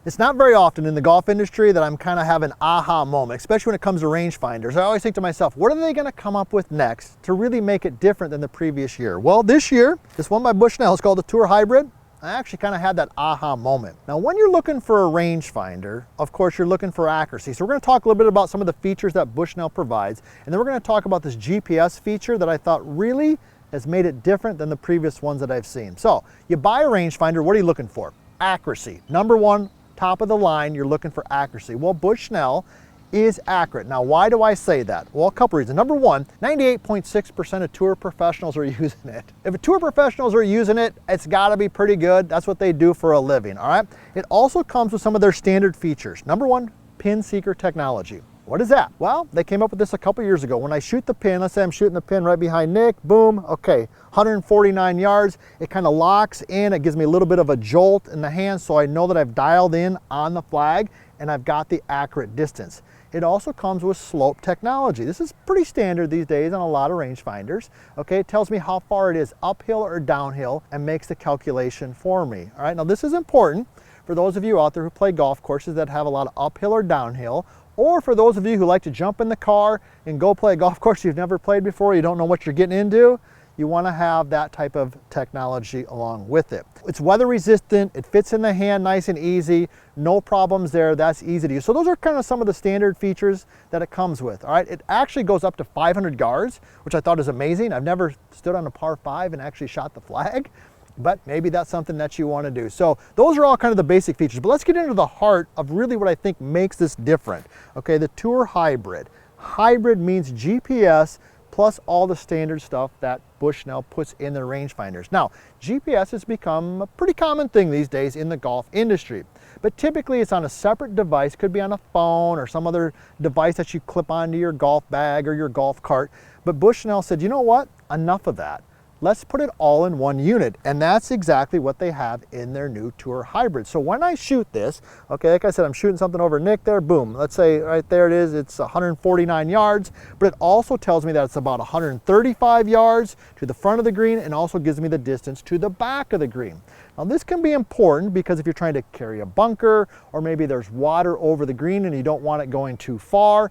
It's not very often in the golf industry that I'm kind of have an aha moment, especially when it comes to rangefinders. I always think to myself, what are they going to come up with next to really make it different than the previous year? Well, this year, this one by Bushnell is called the Tour Hybrid. I actually kind of had that aha moment. Now, when you're looking for a rangefinder, of course, you're looking for accuracy. So we're going to talk a little bit about some of the features that Bushnell provides, and then we're going to talk about this GPS feature that I thought really has made it different than the previous ones that I've seen. So you buy a rangefinder, what are you looking for? Accuracy. Number one, top of the line, you're looking for accuracy. Well, Bushnell is accurate. Now, why do I say that? Well, a couple reasons. Number one, 98.6% of tour professionals are using it. If a tour professionals are using it, it's gotta be pretty good. That's what they do for a living, all right? It also comes with some of their standard features. Number one, pin seeker technology. What is that? Well, they came up with this a couple years ago. When I shoot the pin, let's say I'm shooting the pin right behind Nick, boom, okay, 149 yards, it kind of locks in, it gives me a little bit of a jolt in the hand so I know that I've dialed in on the flag and I've got the accurate distance. It also comes with slope technology. This is pretty standard these days on a lot of rangefinders. Okay, it tells me how far it is uphill or downhill and makes the calculation for me. All right, now this is important for those of you out there who play golf courses that have a lot of uphill or downhill, or for those of you who like to jump in the car and go play a golf course you've never played before, you don't know what you're getting into, you want to have that type of technology along with it. It's weather resistant, it fits in the hand nice and easy, no problems there, that's easy to use. So those are kind of some of the standard features that it comes with, all right? It actually goes up to 500 yards, which I thought is amazing. I've never stood on a par 5 and actually shot the flag, but maybe that's something that you want to do. So those are all kind of the basic features, but let's get into the heart of really what I think makes this different. Okay, the Tour Hybrid. Hybrid means GPS plus all the standard stuff that Bushnell puts in their rangefinders. Now, GPS has become a pretty common thing these days in the golf industry, but typically it's on a separate device, could be on a phone or some other device that you clip onto your golf bag or your golf cart. But Bushnell said, you know what, enough of that. Let's put it all in one unit, and that's exactly what they have in their new Tour Hybrid. So when I shoot this, okay, like I said, I'm shooting something over Nick there, boom. Let's say right there it is, it's 149 yards, but it also tells me that it's about 135 yards to the front of the green and also gives me the distance to the back of the green. Now this can be important because if you're trying to carry a bunker or maybe there's water over the green and you don't want it going too far,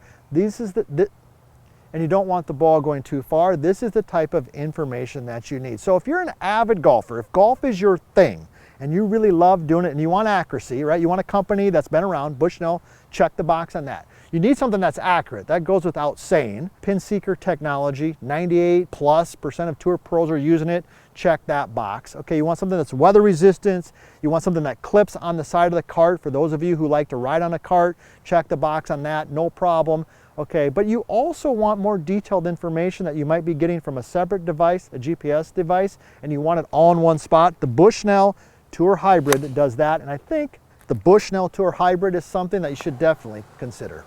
and you don't want the ball going too far, this is the type of information that you need. So if you're an avid golfer, if golf is your thing, and you really love doing it and you want accuracy, right? You want a company that's been around, Bushnell, check the box on that. You need something that's accurate. That goes without saying. Pin seeker technology, 98+% of tour pros are using it. Check that box. Okay, you want something that's weather resistant. You want something that clips on the side of the cart. For those of you who like to ride on a cart, check the box on that, no problem. Okay, but you also want more detailed information that you might be getting from a separate device, a GPS device, and you want it all in one spot. The Bushnell Tour Hybrid does that, and I think the Bushnell Tour Hybrid is something that you should definitely consider.